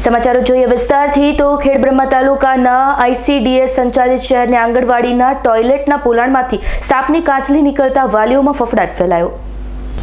સમાચારો જોઈએ વિસ્તારથી તો ખેડબ્રહ્મા તાલુકાના ICDS સંચાલિત શહેરની આંગણવાડીના ટોયલેટના પોલાણમાંથી સાપની કાચલી નીકળતા વાલીઓમાં ફફડાટ ફેલાયો।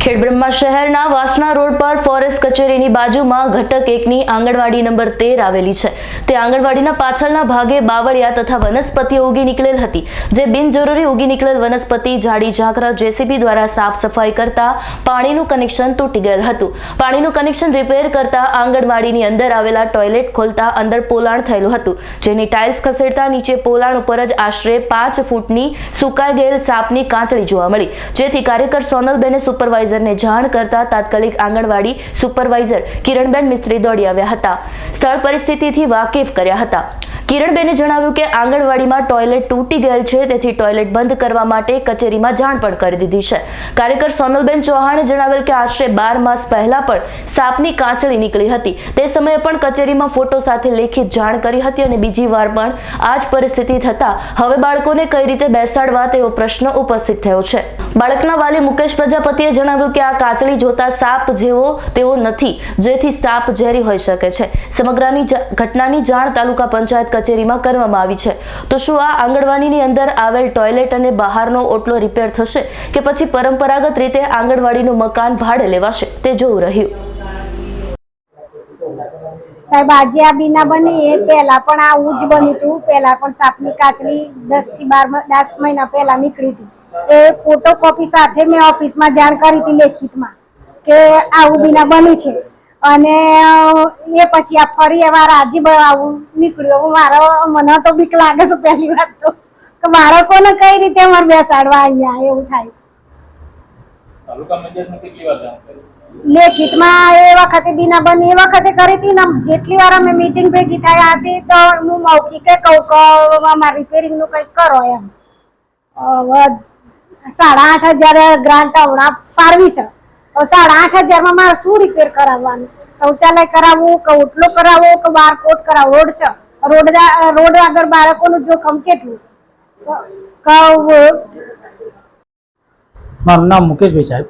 ખેડબ્રહ્મા શહેરના વાસણા રોડ પર ફોરેસ્ટ કચેરીની બાજુમાં ઘટક 1ની આંગણવાડી નંબર 13 આવેલી છે। તે આંગણવાડીના પાછળના ભાગે બાવળિયા તથા વનસ્પતિઓ ઉગી નીકળેલ હતી, જે બિનજરૂરી ઉગી નીકળેલ વનસ્પતિ જાડી ઝાંખરા JCB દ્વારા સાફ સફાઈ કરતા પાણીનું કનેક્શન તૂટી ગયેલ હતું। પાણીનું કનેક્શન રિપેર કરતા આંગણવાડીની અંદર આવેલા ટોયલેટ ખોલતા અંદર પોલાણ થયેલું હતું, જેની ટાઇલ્સ ખસેડતા નીચે પોલાણ ઉપર જ આશરે 5 ફૂટની સુકાઈ ગયેલ સાપની કાંચળી જોવા મળી, જેથી કાર્યકર સોનલબેને સુપરવાઇઝર ને જાણ કરતા તાત્કાલિક આંગણવાડી સુપરવાઇઝર કિરણબેન મિસ્ત્રી દોડી આવ્યા હતા, સ્થળ પરિસ્થિતિથી વાકેફ કર્યા હતા। કિરણબેને જણાવ્યું કે આંગણવાડીમાં ટોયલેટ તૂટી ગયેલ છે, તેથી ટોયલેટ બંધ કરવા માટે કચેરીમાં જાણ પણ કરી દીધી છે। કાર્યકર સોનલબેન ચૌહાણે જણાવેલ કે આશરે 12 માસ પહેલા પણ સાપની કાંચળી નીકળી હતી, તે સમયે પણ કચેરીમાં ફોટો સાથે લેખિત જાણ કરી હતી અને બીજી વાર પણ આ જ પરિસ્થિતિ થતા હવે બાળકોને કઈ રીતે બેસાડવા તેવો પ્રશ્ન ઉપસ્થિત થયો છે। બાળકના વાલી મુકેશ પ્રજાપતિએ જણાવ્યું કે આ કાચળી જોતા સાપ જેવો તેવો નથી, જેથી સાપ ઝેરી હોઈ શકે છે। સમગ્રની ઘટનાની જાણ તાલુકા પંચાયત કચેરીમાં કરવામાં આવી છે। તો શું આ આંગણવાડીની અંદર આવેલ ટોયલેટ અને બહારનો ઓટલો રિપેર થશે કે પછી પરંપરાગત રીતે આંગણવાડીનું મકાન ભાડે લેવાશે તે જોવું રહ્યું। સાહેબ, આજે આ બીના બની એ પહેલા પણ આવું જ બન્યું હતું। પહેલા પણ સાપની કાચલી 10 થી 10 મહિના પહેલા નીકળી હતી। એ ફોટોકોપી સાથે મેં ઓફિસમાં જાણ કરી હતી લેખિતમાં કે આવું બીના બની છે, અને એ પછી આ ફરી વાર આજે આવું નીકળ્યું। મને તો બીક લાગે છે પહેલી વાત તો કે બાળકોને કઈ રીતે અમારે બેસાડવા અહીંયા એવું થાય છે। લેખિતમાં એ વખતે બીના બની એ વખતે કરી હતી ને, જેટલી વાર અમે મીટિંગ ભેગી થયા હતી તો હું મૌખિકે કહું કે અમારે રિપેરિંગ નું કંઈક કરો એમ। 8,500 ગ્રાન્ટ હમણાં ફાળવી છે, 8,500 માં મારે શું રિપેર કરાવવાનું? શૌચાલય કરાવવું કે ઓટલો કરાવવો કે બારકોટ કરાવવો? રોડ છે, રોડ આગળ બાળકોનું જોખમ કેટલું? મારું નામ મુકેશભાઈ સાહેબ।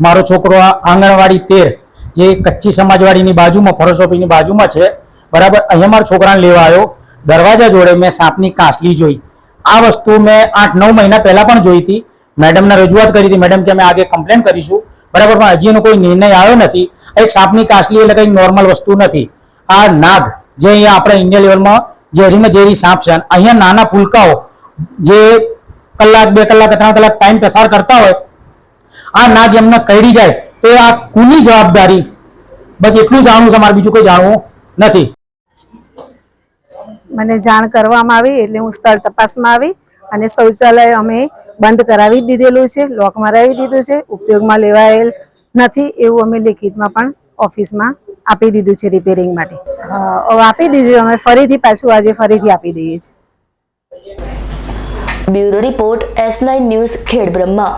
મારો છોકરો આંગણવાડી 13 જે કચ્છી સમાજવાડીની બાજુમાં ફોરેસ્ટ ઓફિસની બાજુમાં છે, બરાબર, અહીંયા મારા છોકરાને લેવા આવ્યો। દરવાજા જોડે મેં સાપની કાંચલી જોઈ। આ વસ્તુ મેં 8-9 મહિના પહેલા પણ જોઈ હતી, મેડમને રજૂઆત કરી હતી। મેડમ કે અમે આગે કમ્પ્લેન કરીશું, બરાબર, પણ હજી એનો કોઈ નિર્ણય આવ્યો નથી। એક સાપની કાંચલી એટલે કંઈ નોર્મલ વસ્તુ નથી। આ નાગ જે અહીંયા આપણે ઇન્ડિયા લેવલમાં ઝેરીમાં ઝેરી સાપ છે, અહીંયા નાના ફૂલકાઓ જે કલાક 2 કલાક 3 કલાક ટાઈમ પસાર કરતા હોય, આ નાગ એમને કરડી જાય તો આ કોની જવાબદારી? બસ એટલું જાણવું છે, મારે બીજું કોઈ જાણવું નથી। મને જાણ કરવામાં આવી એટલે હું સ્થળ તપાસમાં આવી અને શૌચાલય અમે બંધ કરાવી દીધેલું છે, લોક મરાવી દીધું છે, ઉપયોગમાં લેવાયેલ નથી એવું અમે લેખિતમાં પણ ઓફિસમાં આપી દીધું છે રિપેરિંગ માટે। આપી દીધું, અમે ફરીથી પાછું આજે ફરીથી આપી દઈએ છીએ। Bureau report S9 news Khedbrahma.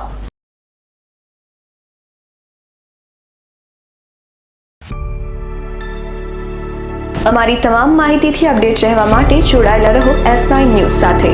અમારી તમામ માહિતીથી અપડેટ રહેવા માટે જોડાયેલા રહો S9 ન્યૂઝ સાથે।